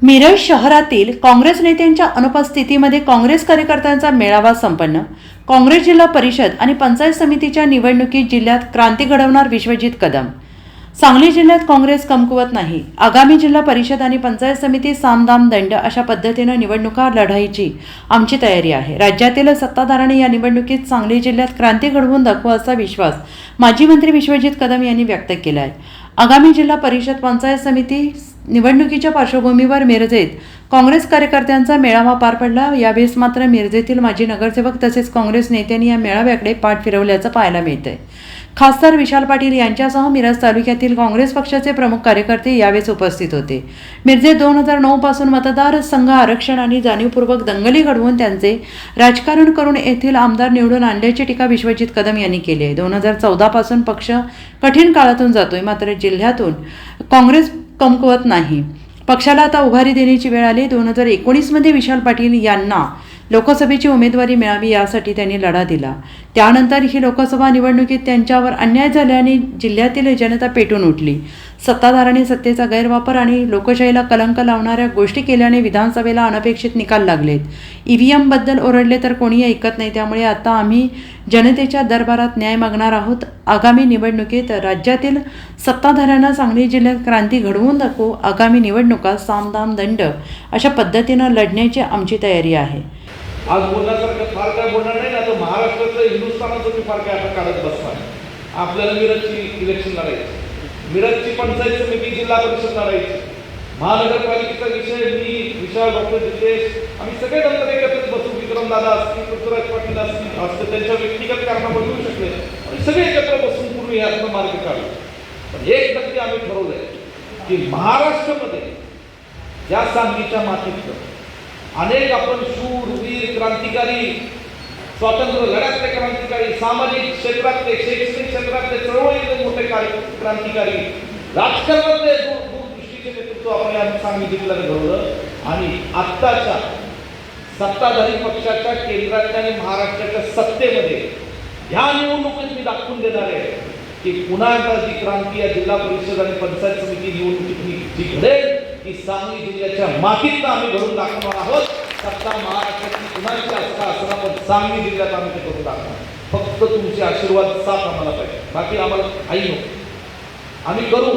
मिरज शहरातील काँग्रेस नेत्यांच्या अनुपस्थितीमध्ये काँग्रेस कार्यकर्त्यांचा मेळावा संपन्न। काँग्रेस जिल्हा परिषद आणि पंचायत समितीच्या निवडणुकीत जिल्ह्यात क्रांती घडवणार विश्वजित कदम। सांगली जिल्ह्यात काँग्रेस कमकुवत नाही। आगामी जिल्हा परिषद आणि पंचायत समिती सामदाम दंड अशा पद्धतीने निवडणुका लढायची आमची तयारी आहे। राज्यातील सत्ताधाऱ्यांनी या निवडणुकीत सांगली जिल्ह्यात क्रांती घडवून दाखवा असा विश्वास माजी मंत्री विश्वजित कदम यांनी व्यक्त केला आहे। आगामी जिल्हा परिषद पंचायत समिती निवडणुकीच्या पार्श्वभूमीवर मिरजेत काँग्रेस कार्यकर्त्यांचा मेळावा पार पडला। यावेळेस मात्र मिरजेतील माजी नगरसेवक तसेच काँग्रेस नेत्यांनी या मेळाव्याकडे पाठ फिरवल्याचं पाहायला मिळतंय। खासदार विशाल पाटील यांच्यासह मिरज तालुक्यातील काँग्रेस पक्षाचे प्रमुख कार्यकर्ते यावेळेस उपस्थित होते। मिरजेत 2009 पासून मतदारसंघ आरक्षण आणि जाणीवपूर्वक दंगली घडवून त्यांचे राजकारण करून येथील आमदार निवडून आणल्याची टीका विश्वजित कदम यांनी केली आहे। 2014 पासून पक्ष कठीण काळातून जातोय, मात्र जिल्ह्यातून काँग्रेस कमकुवत नाही। पक्षाला आता उभारी देण्याची वेळ आली। 2019 मध्ये विशाल पाटील यांना लोकसभेची उमेदवारी मिळावी यासाठी त्यांनी लढा दिला। त्यानंतर ही लोकसभा निवडणुकीत त्यांच्यावर अन्याय झाल्याने जिल्ह्यातील जनता पेटून उठली। सत्ताधाऱ्यांनी सत्तेचा गैरवापर आणि लोकशाहीला कलंक लावणाऱ्या गोष्टी केल्याने विधानसभेला अनपेक्षित निकाल लागलेत। EVM बद्दल ओरडले तर कोणीही ऐकत नाही, त्यामुळे आता आम्ही जनतेच्या दरबारात न्याय मागणार आहोत। आगामी निवडणुकीत राज्यातील सत्ताधाऱ्यांना सांगली जिल्ह्यात क्रांती घडवून दाखवू। आगामी निवडणुका सामदाम दंड अशा पद्धतीनं लढण्याची आमची तयारी आहे। आज बोलण्यासारखं फार काय बोलणार नाही ना, तर महाराष्ट्राचं हिंदुस्थानाचं मी फार काय आता काढत बसणार। आपल्याला मिरजची इलेक्शन लढायची, मिरजची पंचायत समिती जिल्हा परिषद लढायची, महानगरपालिकेचा विषय मी विशाल डॉक्टर जितेश आम्ही सगळे नंतर एकत्रित बसू। विक्रमदादा असतील, पृथ्वीराज पाटील असतील, त्यांच्या व्यक्तिगत कारणामुळे बदलू शकले आणि सगळे एकत्र बसून पूर्वी यातनं मार्ग काढला। पण एक नक्की आम्ही ठरवलंय की महाराष्ट्रामध्ये या सांगलीच्या मातीत अनेक आपण शूर वीर क्रांतिकारी, स्वातंत्र्य लढ्यातले क्रांतिकारी, सामाजिक क्षेत्रातले, शैक्षणिक क्षेत्रातले चळवळीतले मोठे क्रांतिकारी, राजकारणातले दूरदृष्टीचे नेतृत्व आपण या सांगली जिल्ह्यात घडवलं आणि आत्ताच्या सत्ताधारी पक्षाच्या केंद्रातल्या आणि महाराष्ट्राच्या सत्तेमध्ये ह्या निवडणुकीत मी दाखवून देणार आहे की पुन्हा एकदा जी क्रांती या जिल्हा परिषद आणि पंचायत समिती निवडणुकीत जी घडेल की सांगली जिल्ह्याच्या मातीत आम्ही घडून दाखवणार आहोत। सत्ता महाराष्ट्राची कुणाची असता पण सांगली जिल्ह्यात आम्ही ते करून दाखवणार। फक्त तुमचे आशीर्वाद साथ आम्हाला पाहिजे, बाकी आम्हाला काही नको। आम्ही करू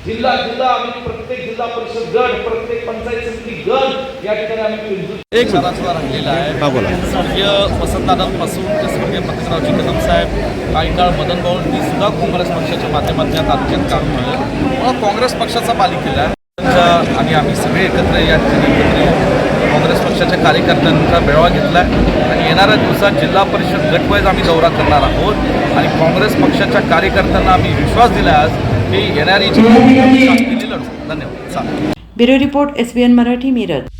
जिल्हा आम्ही प्रत्येक जिल्हा परिषद गट, प्रत्येक पंचायत समिती गट या ठिकाणी आम्ही पिंजू। एक सुद्धा राहिलेला आहे। स्वर्गीय वसंतदादांपासून ते स्वर्गीय पत्ररावजी कदम साहेब, काही काळ मदन भाऊ यांनी सुद्धा काँग्रेस पक्षाच्या माध्यमातून तालुक्यात काम केलं। मला काँग्रेस पक्षाचा पालिकेला आणि आम्ही सगळे एकत्र या ठिकाणी काँग्रेस पक्षाच्या कार्यकर्त्यांचा मेळावा घेतला आणि येणाऱ्या दिवसात जिल्हा परिषद गटवाईज आम्ही दौरा करणार आहोत आणि काँग्रेस पक्षाच्या कार्यकर्त्यांना आम्ही विश्वास दिला आज की येणारी जी लढू। धन्यवाद। Bureau report SBN Marathi, Miraj.